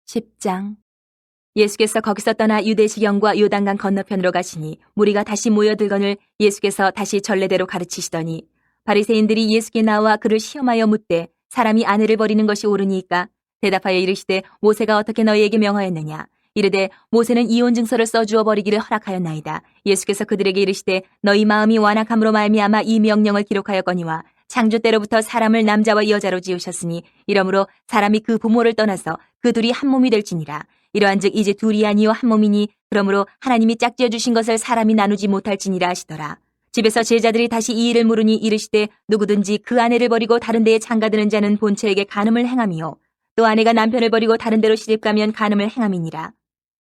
10장. 예수께서 거기서 떠나 유대시경과 요단강 건너편으로 가시니 무리가 다시 모여들거늘 예수께서 다시 전례대로 가르치시더니 바리새인들이 예수께 나와 그를 시험하여 묻되 사람이 아내를 버리는 것이 옳으니까 대답하여 이르시되 모세가 어떻게 너희에게 명하였느냐. 이르되 모세는 이혼 증서를 써주어 버리기를 허락하였나이다. 예수께서 그들에게 이르시되 너희 마음이 완악함으로 말미암아 이 명령을 기록하였거니와 창조 때로부터 사람을 남자와 여자로 지으셨으니 이러므로 사람이 그 부모를 떠나서 그 둘이 한 몸이 될지니라. 이러한즉 이제 둘이 아니요 한 몸이니 그러므로 하나님이 짝지어 주신 것을 사람이 나누지 못할지니라 하시더라. 집에서 제자들이 다시 이 일을 물으니 이르시되 누구든지 그 아내를 버리고 다른 데에 장가드는 자는 본처에게 간음을 행함이요 또 아내가 남편을 버리고 다른 데로 시집가면 간음을 행함이니라.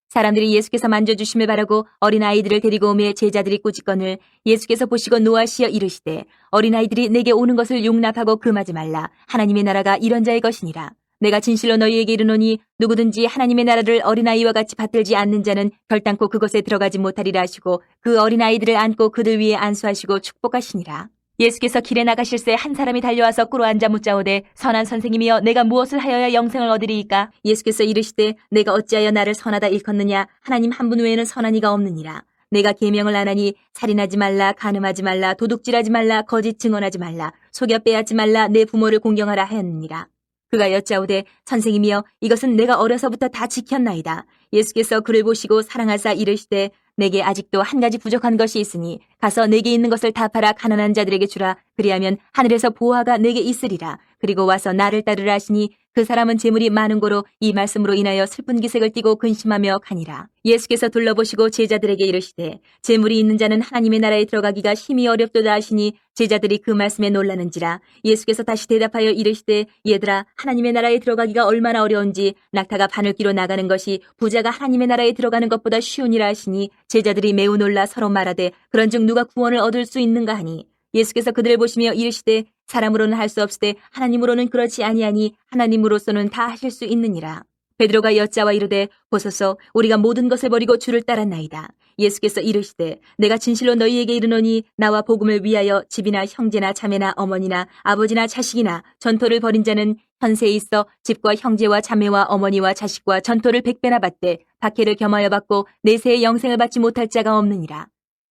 사람들이 예수께서 만져주심을 바라고 어린아이들을 데리고 오매 제자들이 꾸짖거늘 예수께서 보시고 노하시어 이르시되 어린아이들이 내게 오는 것을 용납하고 금하지 말라. 하나님의 나라가 이런 자의 것이니라. 내가 진실로 너희에게 이르노니 누구든지 하나님의 나라를 어린아이와 같이 받들지 않는 자는 결단코 그것에 들어가지 못하리라 하시고 그 어린아이들을 안고 그들 위에 안수하시고 축복하시니라. 예수께서 길에 나가실새 한 사람이 달려와서 꿇어앉아 묻자오되 선한 선생님이여 내가 무엇을 하여야 영생을 얻으리이까. 예수께서 이르시되 내가 어찌하여 나를 선하다 일컫느냐. 하나님 한 분 외에는 선한 이가 없느니라. 내가 계명을 안 하니 살인하지 말라, 간음하지 말라, 도둑질하지 말라, 거짓 증언하지 말라, 속여 빼앗지 말라, 내 부모를 공경하라 하였느니라. 그가 여짜오되 선생님이여 이것은 내가 어려서부터 다 지켰나이다. 예수께서 그를 보시고 사랑하사 이르시되 내게 아직도 한 가지 부족한 것이 있으니 가서 내게 있는 것을 다 팔아 가난한 자들에게 주라. 그리하면 하늘에서 보화가 내게 있으리라. 그리고 와서 나를 따르라 하시니 그 사람은 재물이 많은 고로 이 말씀으로 인하여 슬픈 기색을 띠고 근심하며 가니라. 예수께서 둘러보시고 제자들에게 이르시되 재물이 있는 자는 하나님의 나라에 들어가기가 심히 어렵도다 하시니 제자들이 그 말씀에 놀라는지라. 예수께서 다시 대답하여 이르시되 얘들아 하나님의 나라에 들어가기가 얼마나 어려운지 낙타가 바늘기로 나가는 것이 부자가 하나님의 나라에 들어가는 것보다 쉬우니라 하시니 제자들이 매우 놀라 서로 말하되 그런즉 누가 구원을 얻을 수 있는가 하니 예수께서 그들을 보시며 이르시되 사람으로는 할 수 없으되 하나님으로는 그렇지 아니하니 하나님으로서는 다 하실 수 있느니라. 베드로가 여짜와 이르되 보소서 우리가 모든 것을 버리고 주를 따랐나이다. 예수께서 이르시되 내가 진실로 너희에게 이르노니 나와 복음을 위하여 집이나 형제나 자매나 어머니나 아버지나 자식이나 전토를 벌인 자는 현세에 있어 집과 형제와 자매와 어머니와 자식과 전토를 100배나 받되 박해를 겸하여 받고 내세의 영생을 받지 못할 자가 없느니라.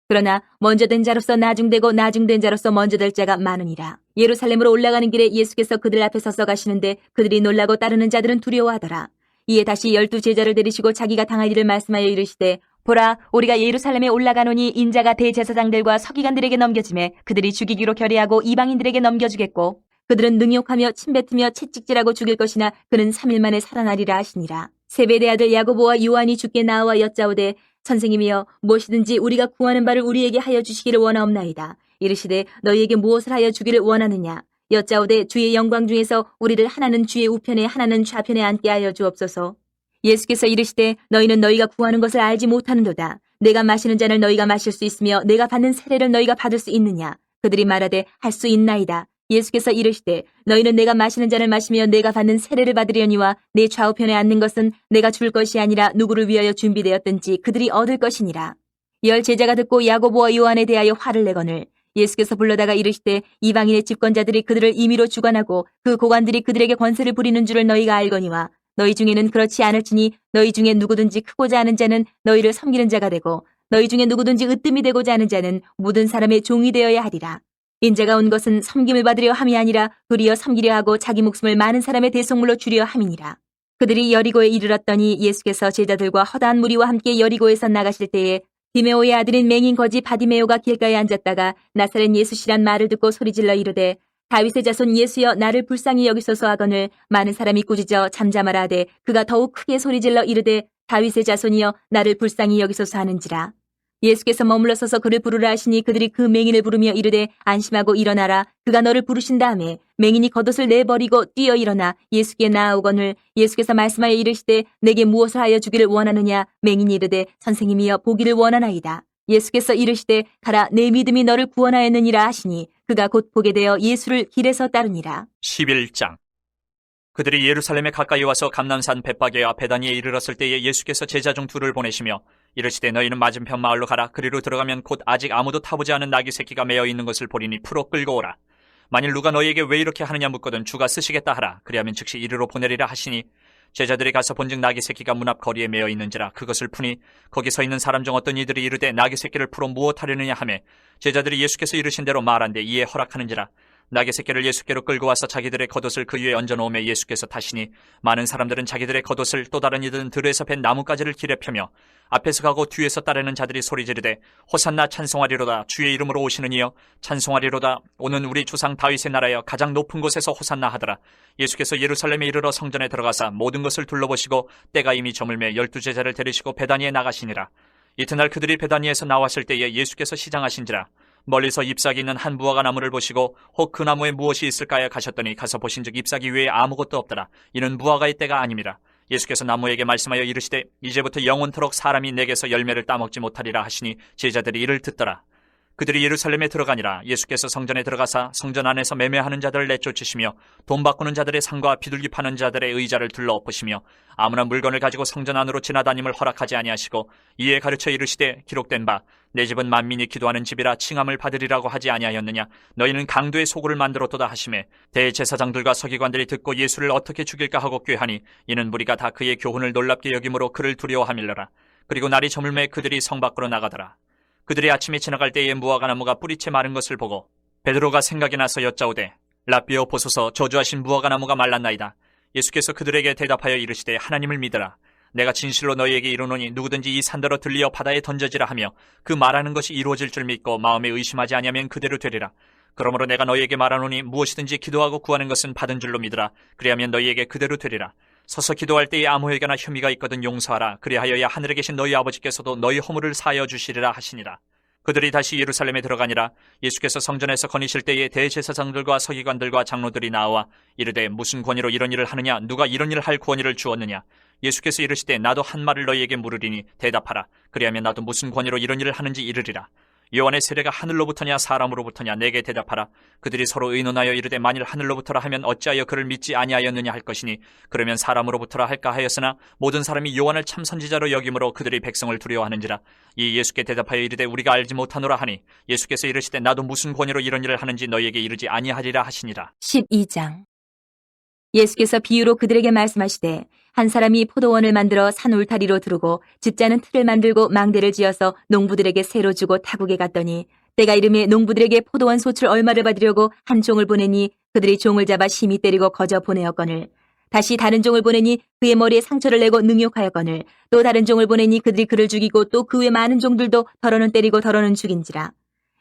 그러나 먼저 된 자로서 나중되고 나중된 자로서 먼저 될 자가 많으니라. 예루살렘으로 올라가는 길에 예수께서 그들 앞에 서서 가시는데 그들이 놀라고 따르는 자들은 두려워하더라. 이에 다시 12 제자를 데리시고 자기가 당할 일을 말씀하여 이르시되 보라 우리가 예루살렘에 올라가노니 인자가 대제사장들과 서기관들에게 넘겨지매 그들이 죽이기로 결의하고 이방인들에게 넘겨주겠고 그들은 능욕하며 침뱉으며 채찍질하고 죽일 것이나 그는 3일 만에 살아나리라 하시니라. 세베대 아들 야고보와 요한이 주께 나와 여짜오되 선생님이여 무엇이든지 우리가 구하는 바를 우리에게 하여 주시기를 원하옵나이다. 이르시되 너희에게 무엇을 하여 주기를 원하느냐. 여짜오되 주의 영광 중에서 우리를 하나는 주의 우편에 하나는 좌편에 앉게 하여 주옵소서. 예수께서 이르시되 너희는 너희가 구하는 것을 알지 못하는도다. 내가 마시는 잔을 너희가 마실 수 있으며 내가 받는 세례를 너희가 받을 수 있느냐. 그들이 말하되 할 수 있나이다. 예수께서 이르시되 너희는 내가 마시는 잔을 마시며 내가 받는 세례를 받으려니와 내 좌우편에 앉는 것은 내가 줄 것이 아니라 누구를 위하여 준비되었든지 그들이 얻을 것이니라. 10 제자가 듣고 야고보와 요한에 대하여 화를 내거늘 예수께서 불러다가 이르시되 이방인의 집권자들이 그들을 임의로 주관하고 그 고관들이 그들에게 권세를 부리는 줄을 너희가 알거니와 너희 중에는 그렇지 않을지니 너희 중에 누구든지 크고자 하는 자는 너희를 섬기는 자가 되고 너희 중에 누구든지 으뜸이 되고자 하는 자는 모든 사람의 종이 되어야 하리라. 인자가 온 것은 섬김을 받으려 함이 아니라 도리어 섬기려 하고 자기 목숨을 많은 사람의 대속물로 주려 함이니라. 그들이 여리고에 이르렀더니 예수께서 제자들과 허다한 무리와 함께 여리고에서 나가실 때에 디메오의 아들인 맹인 거지 바디메오가 길가에 앉았다가 나사렛 예수시란 말을 듣고 소리질러 이르되 다윗의 자손 예수여 나를 불쌍히 여기소서 하거늘 많은 사람이 꾸짖어 잠잠하라 하되 그가 더욱 크게 소리질러 이르되 다윗의 자손이여 나를 불쌍히 여기소서 하는지라. 예수께서 머물러 서서 그를 부르라 하시니 그들이 그 맹인을 부르며 이르되 안심하고 일어나라. 그가 너를 부르신 다음에 맹인이 겉옷을 내버리고 뛰어 일어나 예수께 나아오거늘 예수께서 말씀하여 이르시되 내게 무엇을 하여 주기를 원하느냐. 맹인이 이르되 선생님이여 보기를 원하나이다. 예수께서 이르시되 가라 내 믿음이 너를 구원하였느니라 하시니 그가 곧 보게 되어 예수를 길에서 따르니라. 11장. 그들이 예루살렘에 가까이 와서 감람산 벳바게 앞 베다니에 이르렀을 때에 예수께서 제자 중 둘을 보내시며 이르시되 너희는 맞은편 마을로 가라. 그리로 들어가면 곧 아직 아무도 타보지 않은 나귀 새끼가 매어 있는 것을 보리니 풀어 끌고 오라. 만일 누가 너희에게 왜 이렇게 하느냐 묻거든 주가 쓰시겠다 하라. 그리하면 즉시 이리로 보내리라 하시니 제자들이 가서 본즉 나귀 새끼가 문 앞 거리에 매어 있는지라 그것을 푸니 거기 서 있는 사람 중 어떤 이들이 이르되 나귀 새끼를 풀어 무엇하려느냐 하매 제자들이 예수께서 이르신 대로 말한데 이에 허락하는지라. 나귀 새끼를 예수께로 끌고 와서 자기들의 겉옷을 그 위에 얹어놓으며 예수께서 타시니 많은 사람들은 자기들의 겉옷을 또 다른 이들은 들에서 벤 나뭇가지를 길에 펴며 앞에서 가고 뒤에서 따르는 자들이 소리 지르되 호산나 찬송하리로다 주의 이름으로 오시는 이여 찬송하리로다 오는 우리 조상 다윗의 나라여 가장 높은 곳에서 호산나 하더라. 예수께서 예루살렘에 이르러 성전에 들어가사 모든 것을 둘러보시고 때가 이미 저물매 12제자를 데리시고 베다니에 나가시니라. 이튿날 그들이 베다니에서 나왔을 때에 예수께서 시장하신지라. 멀리서 잎사귀 있는 한 무화과 나무를 보시고 혹 그 나무에 무엇이 있을까요 가셨더니 가서 보신즉 잎사귀 외에 아무것도 없더라. 이는 무화과의 때가 아님이라. 예수께서 나무에게 말씀하여 이르시되 이제부터 영원토록 사람이 내게서 열매를 따먹지 못하리라 하시니 제자들이 이를 듣더라. 그들이 예루살렘에 들어가니라. 예수께서 성전에 들어가사 성전 안에서 매매하는 자들을 내쫓으시며 돈 바꾸는 자들의 상과 비둘기 파는 자들의 의자를 둘러엎으시며 아무나 물건을 가지고 성전 안으로 지나다님을 허락하지 아니하시고 이에 가르쳐 이르시되 기록된 바 내 집은 만민이 기도하는 집이라 칭함을 받으리라고 하지 아니하였느냐. 너희는 강도의 소굴을 만들었도다 하시매 대제사장들과 서기관들이 듣고 예수를 어떻게 죽일까 하고 꾀하니 이는 무리가 다 그의 교훈을 놀랍게 여김으로 그를 두려워함일러라. 그리고 날이 저물매 그들이 성 밖으로 나가더라. 그들이 아침에 지나갈 때에 무화과 나무가 뿌리채 마른 것을 보고 베드로가 생각이 나서 여짜오되 라삐어 보소서 저주하신 무화과 나무가 말랐나이다. 예수께서 그들에게 대답하여 이르시되 하나님을 믿으라. 내가 진실로 너희에게 이르노니 누구든지 이 산더러 들리어 바다에 던져지라 하며 그 말하는 것이 이루어질 줄 믿고 마음에 의심하지 아니하면 그대로 되리라. 그러므로 내가 너희에게 말하노니 무엇이든지 기도하고 구하는 것은 받은 줄로 믿으라. 그리하면 너희에게 그대로 되리라. 서서 기도할 때에 아무에게나 혐의가 있거든 용서하라. 그리하여야 하늘에 계신 너희 아버지께서도 너희 허물을 사하여 주시리라 하시니라. 그들이 다시 예루살렘에 들어가니라. 예수께서 성전에서 거니실 때에 대제사장들과 서기관들과 장로들이 나와 이르되 무슨 권위로 이런 일을 하느냐. 누가 이런 일을 할 권위를 주었느냐. 예수께서 이르시되 나도 한 말을 너희에게 물으리니 대답하라. 그리하면 나도 무슨 권위로 이런 일을 하는지 이르리라. 요한의 세례가 하늘로부터냐 사람으로부터냐 내게 대답하라. 그들이 서로 의논하여 이르되 만일 하늘로부터라 하면 어찌하여 그를 믿지 아니하였느냐 할 것이니 그러면 사람으로부터라 할까 하였으나 모든 사람이 요한을 참 선지자로 여김으로 그들이 백성을 두려워하는지라. 이 예수께 대답하여 이르되 우리가 알지 못하노라 하니 예수께서 이르시되 나도 무슨 권위로 이런 일을 하는지 너희에게 이르지 아니하리라 하시니라. 12장. 예수께서 비유로 그들에게 말씀하시되 한 사람이 포도원을 만들어 산 울타리로 두르고 집자는 틀을 만들고 망대를 지어서 농부들에게 새로 주고 타국에 갔더니 때가 이름에 농부들에게 포도원 소출 얼마를 받으려고 한 종을 보내니 그들이 종을 잡아 심히 때리고 거저 보내었거늘 다시 다른 종을 보내니 그의 머리에 상처를 내고 능욕하였거늘 또 다른 종을 보내니 그들이 그를 죽이고 또 그 외 많은 종들도 더러는 때리고 더러는 죽인지라.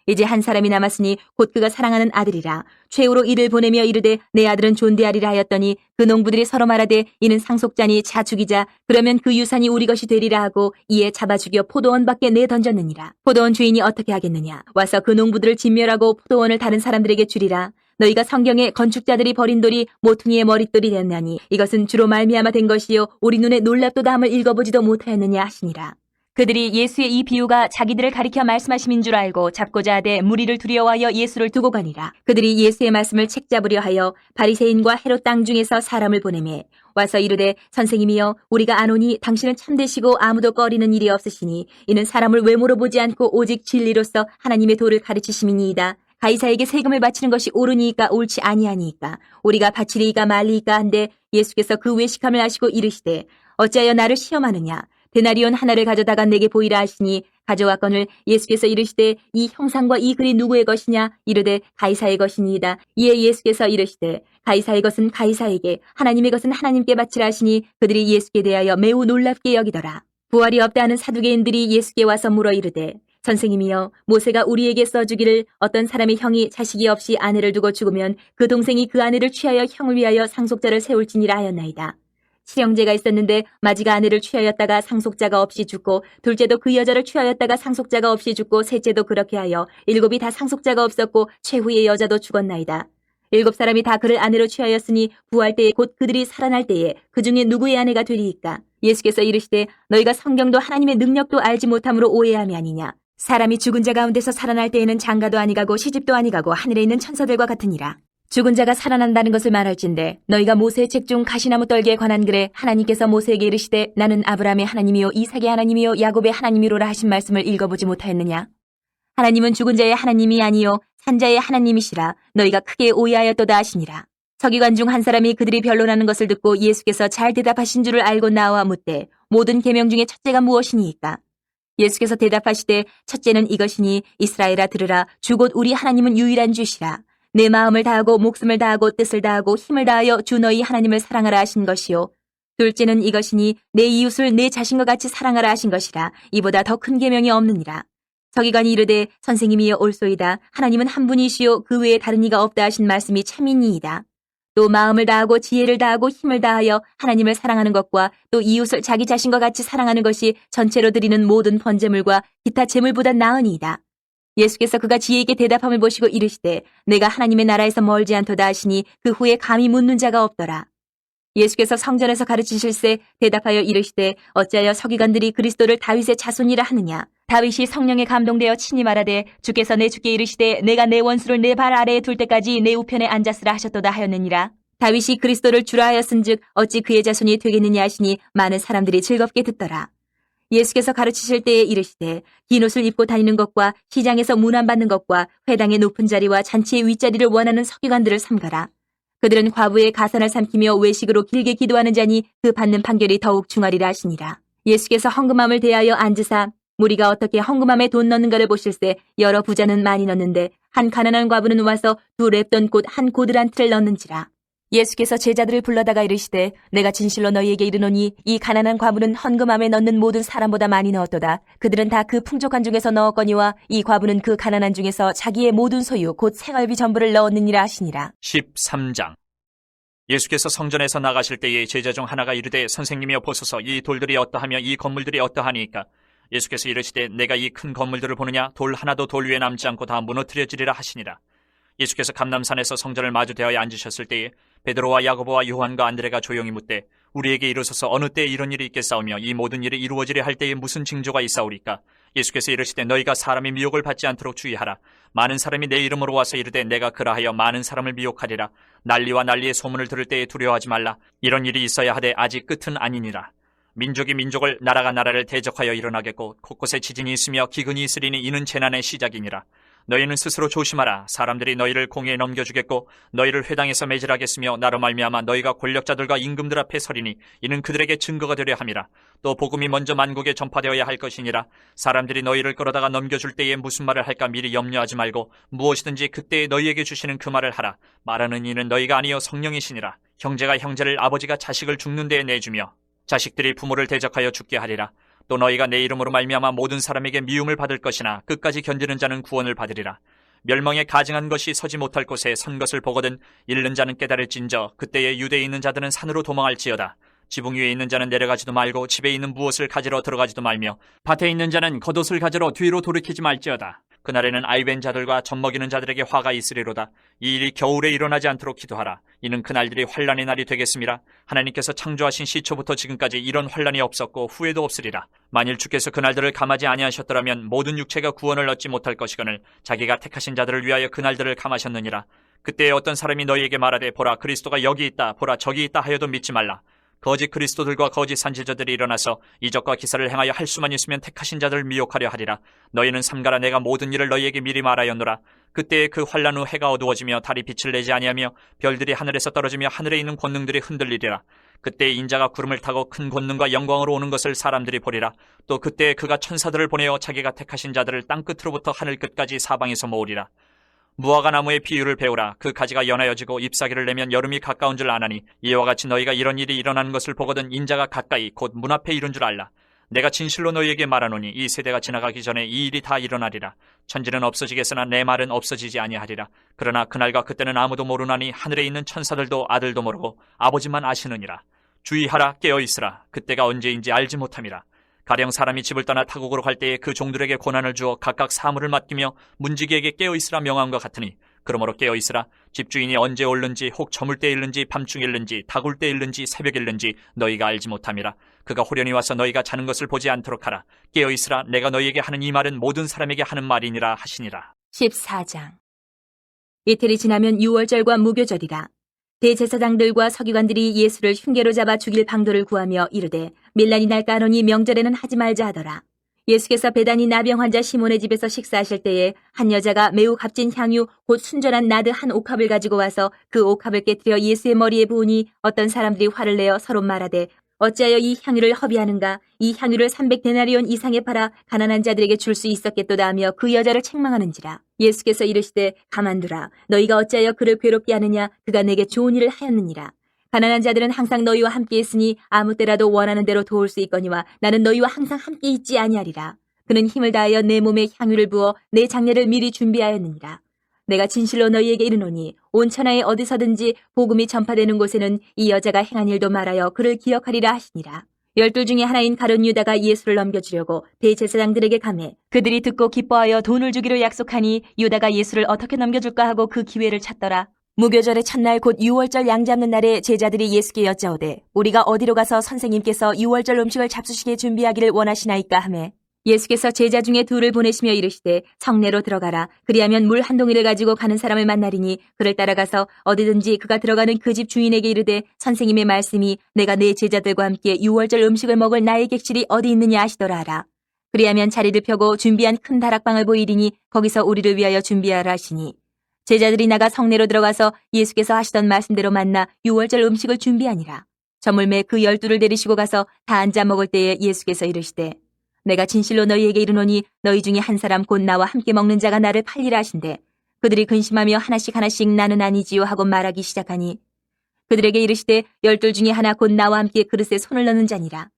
이제 한 사람이 남았으니 곧 그가 사랑하는 아들이라. 최후로 이를 보내며 이르되 내 아들은 존대하리라 하였더니 그 농부들이 서로 말하되 이는 상속자니 자 죽이자. 그러면 그 유산이 우리 것이 되리라 하고 이에 잡아 죽여 포도원 밖에 내던졌느니라. 포도원 주인이 어떻게 하겠느냐. 와서 그 농부들을 진멸하고 포도원을 다른 사람들에게 주리라. 너희가 성경에 건축자들이 버린 돌이 모퉁이의 머릿돌이 되었나니 이것은 주로 말미암아 된 것이요 우리 눈에 놀랍도다 함을 읽어보지도 못하였느냐 하시니라. 그들이 예수의 이 비유가 자기들을 가리켜 말씀하심인 줄 알고 잡고자 하되 무리를 두려워하여 예수를 두고 가니라. 그들이 예수의 말씀을 책잡으려 하여 바리새인과 헤롯 땅 중에서 사람을 보내매 와서 이르되 선생님이여 우리가 아노니 당신은 참되시고 아무도 꺼리는 일이 없으시니 이는 사람을 외모로 보지 않고 오직 진리로서 하나님의 도를 가르치심이니이다. 가이사에게 세금을 바치는 것이 옳으니까 옳지 아니하니까 우리가 바치리이까 말리이까 한데 예수께서 그 외식함을 아시고 이르시되 어찌하여 나를 시험하느냐. 데나리온 하나를 가져다가 내게 보이라 하시니 가져왔거늘 예수께서 이르시되 이 형상과 이 글이 누구의 것이냐. 이르되 가이사의 것이니이다. 이에 예수께서 이르시되 가이사의 것은 가이사에게 하나님의 것은 하나님께 바치라 하시니 그들이 예수께 대하여 매우 놀랍게 여기더라. 부활이 없다 하는 사두개인들이 예수께 와서 물어 이르되 선생님이여 모세가 우리에게 써주기를 어떤 사람의 형이 자식이 없이 아내를 두고 죽으면 그 동생이 그 아내를 취하여 형을 위하여 상속자를 세울지니라 하였나이다. 칠형제가 있었는데 마지가 아내를 취하였다가 상속자가 없이 죽고 둘째도 그 여자를 취하였다가 상속자가 없이 죽고 셋째도 그렇게 하여 일곱이 다 상속자가 없었고 최후의 여자도 죽었나이다. 일곱 사람이 다 그를 아내로 취하였으니 부활 때에 곧 그들이 살아날 때에 그 중에 누구의 아내가 되리이까. 예수께서 이르시되 너희가 성경도 하나님의 능력도 알지 못함으로 오해함이 아니냐. 사람이 죽은 자 가운데서 살아날 때에는 장가도 아니가고 시집도 아니가고 하늘에 있는 천사들과 같으니라. 죽은 자가 살아난다는 것을 말할진대 너희가 모세의 책 중 가시나무 떨기에 관한 글에 하나님께서 모세에게 이르시되 나는 아브라함의 하나님이요 이삭의 하나님이요 야곱의 하나님이로라 하신 말씀을 읽어보지 못하였느냐. 하나님은 죽은 자의 하나님이 아니요 산자의 하나님이시라. 너희가 크게 오해하였도다 하시니라. 서기관 중 한 사람이 그들이 변론하는 것을 듣고 예수께서 잘 대답하신 줄을 알고 나와 묻되 모든 계명 중에 첫째가 무엇이니이까? 예수께서 대답하시되 첫째는 이것이니 이스라엘아 들으라 주 곧 우리 하나님은 유일한 주시라. 내 마음을 다하고 목숨을 다하고 뜻을 다하고 힘을 다하여 주 너희 하나님을 사랑하라 하신 것이요. 둘째는 이것이니 내 이웃을 내 자신과 같이 사랑하라 하신 것이라. 이보다 더 큰 계명이 없느니라. 서기관이 이르되 선생님이여 옳소이다. 하나님은 한 분이시요 그 외에 다른 이가 없다 하신 말씀이 참이니이다. 또 마음을 다하고 지혜를 다하고 힘을 다하여 하나님을 사랑하는 것과 또 이웃을 자기 자신과 같이 사랑하는 것이 전체로 드리는 모든 번제물과 기타 제물보다 나으니이다. 예수께서 그가 지혜있게 대답함을 보시고 이르시되 내가 하나님의 나라에서 멀지 않도다 하시니 그 후에 감히 묻는 자가 없더라. 예수께서 성전에서 가르치실세 대답하여 이르시되 어찌하여 서기관들이 그리스도를 다윗의 자손이라 하느냐. 다윗이 성령에 감동되어 친히 말하되 주께서 내 주께 이르시되 내가 내 원수를 내 발 아래에 둘 때까지 내 우편에 앉았으라 하셨도다 하였느니라. 다윗이 그리스도를 주라 하였은즉 어찌 그의 자손이 되겠느냐 하시니 많은 사람들이 즐겁게 듣더라. 예수께서 가르치실 때에 이르시되 긴 옷을 입고 다니는 것과 시장에서 문안받는 것과 회당의 높은 자리와 잔치의 윗자리를 원하는 서기관들을 삼가라. 그들은 과부의 가산을 삼키며 외식으로 길게 기도하는 자니 그 받는 판결이 더욱 중하리라 하시니라. 예수께서 헌금함을 대하여 앉으사 무리가 어떻게 헌금함에 돈 넣는가를 보실세 여러 부자는 많이 넣는데 한 가난한 과부는 와서 두 렙돈 곧 한 고들 한 틀을 넣는지라. 예수께서 제자들을 불러다가 이르시되 내가 진실로 너희에게 이르노니 이 가난한 과부는 헌금함에 넣는 모든 사람보다 많이 넣었도다. 그들은 다 그 풍족한 중에서 넣었거니와 이 과부는 그 가난한 중에서 자기의 모든 소유 곧 생활비 전부를 넣었느니라 하시니라. 13장. 예수께서 성전에서 나가실 때에 제자 중 하나가 이르되 선생님이여 보소서 이 돌들이 어떠하며 이 건물들이 어떠하니까? 예수께서 이르시되 내가 이 큰 건물들을 보느냐? 돌 하나도 돌 위에 남지 않고 다 무너뜨려지리라 하시니라. 예수께서 감람산에서 성전을 마주대하여 앉으셨을 때에 베드로와 야고보와 요한과 안드레가 조용히 묻되 우리에게 이르소서 어느 때에 이런 일이 있겠사오며 이 모든 일이 이루어지려 할 때에 무슨 징조가 있사오리까? 예수께서 이르시되 너희가 사람의 미혹을 받지 않도록 주의하라. 많은 사람이 내 이름으로 와서 이르되 내가 그라하여 많은 사람을 미혹하리라. 난리와 난리의 소문을 들을 때에 두려워하지 말라. 이런 일이 있어야 하되 아직 끝은 아니니라. 민족이 민족을 나라가 나라를 대적하여 일어나겠고 곳곳에 지진이 있으며 기근이 있으리니 이는 재난의 시작이니라. 너희는 스스로 조심하라. 사람들이 너희를 공회에 넘겨주겠고 너희를 회당에서 매질하겠으며 나로 말미암아 너희가 권력자들과 임금들 앞에 서리니 이는 그들에게 증거가 되려 함이라. 또 복음이 먼저 만국에 전파되어야 할 것이니라. 사람들이 너희를 끌어다가 넘겨줄 때에 무슨 말을 할까 미리 염려하지 말고 무엇이든지 그때에 너희에게 주시는 그 말을 하라. 말하는 이는 너희가 아니요 성령이시니라. 형제가 형제를 아버지가 자식을 죽는 데에 내주며 자식들이 부모를 대적하여 죽게 하리라. 또 너희가 내 이름으로 말미암아 모든 사람에게 미움을 받을 것이나 끝까지 견디는 자는 구원을 받으리라. 멸망에 가증한 것이 서지 못할 곳에 선 것을 보거든 잃는 자는 깨달을진저 그때에 유대에 있는 자들은 산으로 도망할지어다. 지붕 위에 있는 자는 내려가지도 말고 집에 있는 무엇을 가지러 들어가지도 말며 밭에 있는 자는 겉옷을 가지러 뒤로 돌이키지 말지어다. 그날에는 아이벤 자들과 젖먹이는 자들에게 화가 있으리로다. 이 일이 겨울에 일어나지 않도록 기도하라. 이는 그날들이 환난의 날이 되겠음이라. 하나님께서 창조하신 시초부터 지금까지 이런 환난이 없었고 후에도 없으리라. 만일 주께서 그날들을 감하지 아니하셨더라면 모든 육체가 구원을 얻지 못할 것이거늘 자기가 택하신 자들을 위하여 그날들을 감하셨느니라. 그때에 어떤 사람이 너희에게 말하되 보라 그리스도가 여기 있다 보라 저기 있다 하여도 믿지 말라. 거짓 그리스도들과 거짓 선지자들이 일어나서 이적과 기사를 행하여 할 수만 있으면 택하신 자들을 미혹하려 하리라. 너희는 삼가라. 내가 모든 일을 너희에게 미리 말하였노라. 그때에 그 환난 후 해가 어두워지며 달이 빛을 내지 아니하며 별들이 하늘에서 떨어지며 하늘에 있는 권능들이 흔들리리라. 그때에 인자가 구름을 타고 큰 권능과 영광으로 오는 것을 사람들이 보리라. 또 그때에 그가 천사들을 보내어 자기가 택하신 자들을 땅끝으로부터 하늘 끝까지 사방에서 모으리라. 무화과 나무의 비유를 배우라. 그 가지가 연하여지고 잎사귀를 내면 여름이 가까운 줄 아나니 이와 같이 너희가 이런 일이 일어나는 것을 보거든 인자가 가까이 곧 문 앞에 이른 줄 알라. 내가 진실로 너희에게 말하노니 이 세대가 지나가기 전에 이 일이 다 일어나리라. 천지는 없어지겠으나 내 말은 없어지지 아니하리라. 그러나 그날과 그때는 아무도 모르나니 하늘에 있는 천사들도 아들도 모르고 아버지만 아시느니라. 주의하라. 깨어있으라. 그때가 언제인지 알지 못함이라. 가령 사람이 집을 떠나 타국으로 갈 때에 그 종들에게 고난을 주어 각각 사물을 맡기며 문지기에게 깨어있으라 명함과 같으니 그러므로 깨어있으라. 집주인이 언제 올는지 혹 저물 때 일는지 밤중 일는지 다굴 때 일는지 새벽 일는지 너희가 알지 못함이라. 그가 호련히 와서 너희가 자는 것을 보지 않도록 하라. 깨어있으라. 내가 너희에게 하는 이 말은 모든 사람에게 하는 말이니라 하시니라. 14장. 이틀이 지나면 유월절과 무교절이라. 대제사장들과 서기관들이 예수를 흉계로 잡아 죽일 방도를 구하며 이르되 밀란이 날까 하노니 명절에는 하지 말자 하더라. 예수께서 베다니 나병 환자 시몬의 집에서 식사하실 때에 한 여자가 매우 값진 향유 곧 순전한 나드 한 옥합을 가지고 와서 그 옥합을 깨뜨려 예수의 머리에 부으니 어떤 사람들이 화를 내어 서로 말하되 어찌하여 이 향유를 허비하는가? 이 향유를 300데나리온 이상에 팔아 가난한 자들에게 줄 수 있었겠도다 하며 그 여자를 책망하는지라. 예수께서 이르시되 가만두라. 너희가 어찌하여 그를 괴롭게 하느냐? 그가 내게 좋은 일을 하였느니라. 가난한 자들은 항상 너희와 함께 있으니 아무 때라도 원하는 대로 도울 수 있거니와 나는 너희와 항상 함께 있지 아니하리라. 그는 힘을 다하여 내 몸에 향유를 부어 내 장례를 미리 준비하였느니라. 내가 진실로 너희에게 이르노니 온 천하에 어디서든지 복음이 전파되는 곳에는 이 여자가 행한 일도 말하여 그를 기억하리라 하시니라. 12 중에 하나인 가룟 유다가 예수를 넘겨주려고 대제사장들에게 가매 그들이 듣고 기뻐하여 돈을 주기로 약속하니 유다가 예수를 어떻게 넘겨줄까 하고 그 기회를 찾더라. 무교절의 첫날 곧 유월절 양 잡는 날에 제자들이 예수께 여짜오되 우리가 어디로 가서 선생님께서 유월절 음식을 잡수시게 준비하기를 원하시나이까 하매 예수께서 제자 중에 둘을 보내시며 이르시되 성내로 들어가라. 그리하면 물 한 동이를 가지고 가는 사람을 만나리니 그를 따라가서 어디든지 그가 들어가는 그 집 주인에게 이르되 선생님의 말씀이 내가 내 제자들과 함께 유월절 음식을 먹을 나의 객실이 어디 있느냐 하시더라 하라. 그리하면 자리를 펴고 준비한 큰 다락방을 보이리니 거기서 우리를 위하여 준비하라 하시니 제자들이 나가 성내로 들어가서 예수께서 하시던 말씀대로 만나 유월절 음식을 준비하니라. 저물매 그 12를 데리시고 가서 다 앉아 먹을 때에 예수께서 이르시되 내가 진실로 너희에게 이르노니 너희 중에 한 사람 곧 나와 함께 먹는 자가 나를 팔리라 하신대 그들이 근심하며 하나씩 하나씩 나는 아니지요 하고 말하기 시작하니 그들에게 이르시되 12 중에 하나 곧 나와 함께 그릇에 손을 넣는 자니라.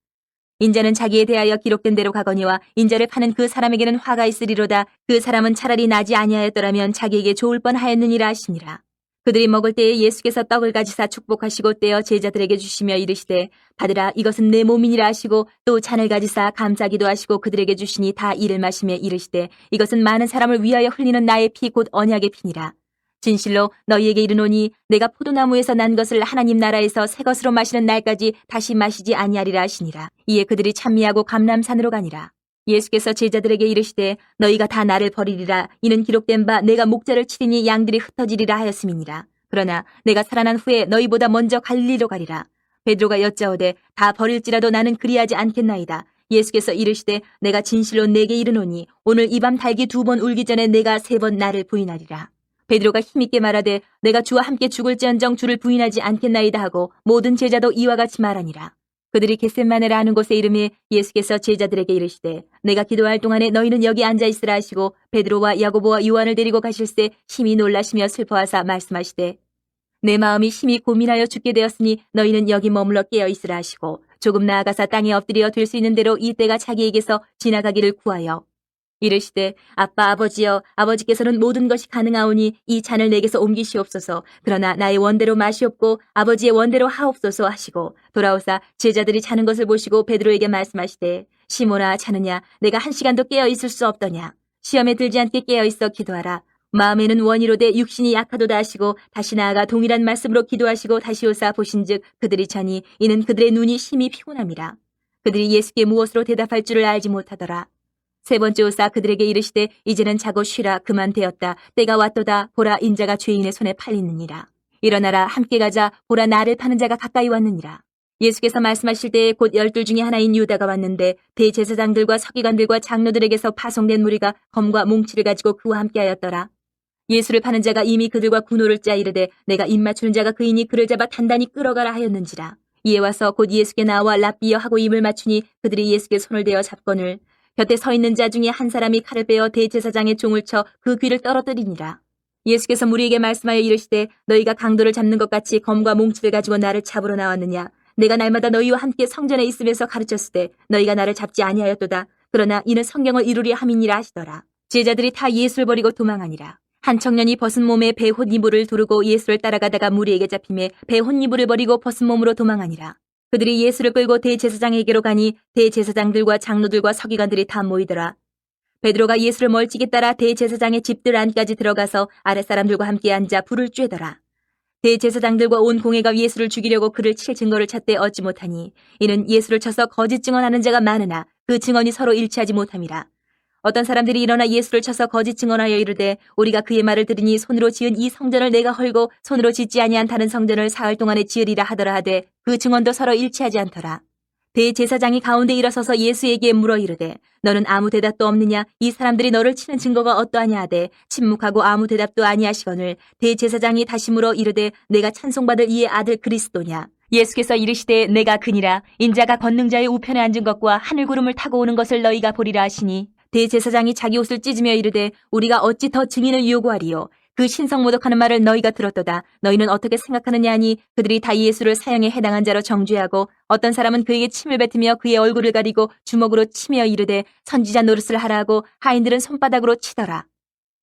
인자는 자기에 대하여 기록된 대로 가거니와 인자를 파는 그 사람에게는 화가 있으리로다. 그 사람은 차라리 나지 아니하였더라면 자기에게 좋을 뻔하였느니라 하시니라. 그들이 먹을 때에 예수께서 떡을 가지사 축복하시고 떼어 제자들에게 주시며 이르시되 받으라 이것은 내 몸이니라 하시고 또 잔을 가지사 감사기도 하시고 그들에게 주시니 다 이를 마시며 이르시되 이것은 많은 사람을 위하여 흘리는 나의 피 곧 언약의 피니라. 진실로 너희에게 이르노니 내가 포도나무에서 난 것을 하나님 나라에서 새 것으로 마시는 날까지 다시 마시지 아니하리라 하시니라. 이에 그들이 찬미하고 감람산으로 가니라. 예수께서 제자들에게 이르시되 너희가 다 나를 버리리라. 이는 기록된 바 내가 목자를 치리니 양들이 흩어지리라 하였음이니라. 그러나 내가 살아난 후에 너희보다 먼저 갈릴리로 가리라. 베드로가 여짜오되 다 버릴지라도 나는 그리하지 않겠나이다. 예수께서 이르시되 내가 진실로 내게 이르노니 오늘 이 밤 닭이 2번 울기 전에 내가 3번 나를 부인하리라. 베드로가 힘있게 말하되 내가 주와 함께 죽을지언정 주를 부인하지 않겠나이다 하고 모든 제자도 이와 같이 말하니라. 그들이 겟셋마네라 하는 곳에 이르매 예수께서 제자들에게 이르시되 내가 기도할 동안에 너희는 여기 앉아있으라 하시고 베드로와 야고보와 요한을 데리고 가실새 심히 놀라시며 슬퍼하사 말씀하시되 내 마음이 심히 고민하여 죽게 되었으니 너희는 여기 머물러 깨어있으라 하시고 조금 나아가사 땅에 엎드려 될 수 있는 대로 이 때가 자기에게서 지나가기를 구하여 이르시되 아빠 아버지여 아버지께서는 모든 것이 가능하오니 이 잔을 내게서 옮기시옵소서. 그러나 나의 원대로 마시옵고 아버지의 원대로 하옵소서 하시고 돌아오사 제자들이 자는 것을 보시고 베드로에게 말씀하시되 시몬아 자느냐 내가 1시간도 깨어있을 수 없더냐. 시험에 들지 않게 깨어있어 기도하라. 마음에는 원이로되 육신이 약하도다 하시고 다시 나아가 동일한 말씀으로 기도하시고 다시 오사 보신즉 그들이 자니 이는 그들의 눈이 심히 피곤함이라. 그들이 예수께 무엇으로 대답할 줄을 알지 못하더라. 세 번째 오사 그들에게 이르시되 이제는 자고 쉬라. 그만 되었다. 때가 왔도다. 보라 인자가 죄인의 손에 팔리느니라. 일어나라 함께 가자. 보라 나를 파는 자가 가까이 왔느니라. 예수께서 말씀하실 때에 곧 12 중에 하나인 유다가 왔는데 대제사장들과 서기관들과 장로들에게서 파송된 무리가 검과 몽치를 가지고 그와 함께하였더라. 예수를 파는 자가 이미 그들과 군호를 짜 이르되 내가 입맞추는 자가 그이니 그를 잡아 단단히 끌어가라 하였는지라. 이에 와서 곧 예수께 나와 랍비여 하고 입을 맞추니 그들이 예수께 손을 대어 잡거늘 곁에 서 있는 자 중에 한 사람이 칼을 빼어 대제사장의 종을 쳐 그 귀를 떨어뜨리니라. 예수께서 무리에게 말씀하여 이르시되 너희가 강도를 잡는 것 같이 검과 몽치를 가지고 나를 잡으러 나왔느냐. 내가 날마다 너희와 함께 성전에 있으면서 가르쳤을 때 너희가 나를 잡지 아니하였도다. 그러나 이는 성경을 이루려 함이니라 하시더라. 제자들이 다 예수를 버리고 도망하니라. 한 청년이 벗은 몸에 배 혼이불을 두르고 예수를 따라가다가 무리에게 잡히매 배 혼이불을 버리고 벗은 몸으로 도망하니라. 그들이 예수를 끌고 대제사장에게로 가니 대제사장들과 장로들과 서기관들이 다 모이더라. 베드로가 예수를 멀찍이 따라 대제사장의 집들 안까지 들어가서 아랫사람들과 함께 앉아 불을 쬐더라. 대제사장들과 온 공회가 예수를 죽이려고 그를 칠 증거를 찾되 얻지 못하니 이는 예수를 쳐서 거짓 증언하는 자가 많으나 그 증언이 서로 일치하지 못함이라. 어떤 사람들이 일어나 예수를 쳐서 거짓 증언하여 이르되 우리가 그의 말을 들으니 손으로 지은 이 성전을 내가 헐고 손으로 짓지 아니한 다른 성전을 사흘 동안에 지으리라 하더라 하되 그 증언도 서로 일치하지 않더라. 대제사장이 가운데 일어서서 예수에게 물어 이르되 너는 아무 대답도 없느냐? 이 사람들이 너를 치는 증거가 어떠하냐 하되 침묵하고 아무 대답도 아니하시거늘 대제사장이 다시 물어 이르되 내가 찬송받을 이의 아들 그리스도냐? 예수께서 이르시되 내가 그니라. 인자가 권능자의 우편에 앉은 것과 하늘구름을 타고 오는 것을 너희가 보리라 하시니 대제사장이 자기 옷을 찢으며 이르되 우리가 어찌 더 증인을 요구하리요? 그 신성모독하는 말을 너희가 들었도다. 너희는 어떻게 생각하느냐 하니 그들이 다 예수를 사형에 해당한 자로 정죄하고 어떤 사람은 그에게 침을 뱉으며 그의 얼굴을 가리고 주먹으로 치며 이르되 선지자 노릇을 하라 하고 하인들은 손바닥으로 치더라.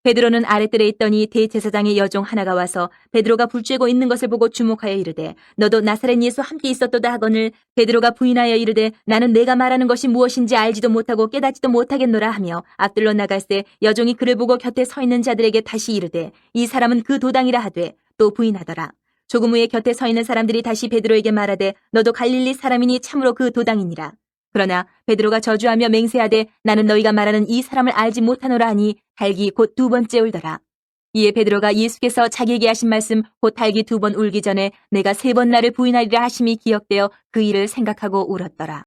베드로는 아랫뜰에 있더니 대제사장의 여종 하나가 와서 베드로가 불 쬐고 있는 것을 보고 주목하여 이르되 너도 나사렛 예수 함께 있었도다 하거늘 베드로가 부인하여 이르되 나는 내가 말하는 것이 무엇인지 알지도 못하고 깨닫지도 못하겠노라 하며 앞들러 나갈새 여종이 그를 보고 곁에 서 있는 자들에게 다시 이르되 이 사람은 그 도당이라 하되 또 부인하더라. 조금 후에 곁에 서 있는 사람들이 다시 베드로에게 말하되 너도 갈릴리 사람이니 참으로 그 도당이니라. 그러나 베드로가 저주하며 맹세하되 나는 너희가 말하는 이 사람을 알지 못하노라 하니 달기 곧 2번째 울더라. 이에 베드로가 예수께서 자기에게 하신 말씀 곧 달기 2번 울기 전에 내가 3번 나를 부인하리라 하심이 기억되어 그 일을 생각하고 울었더라.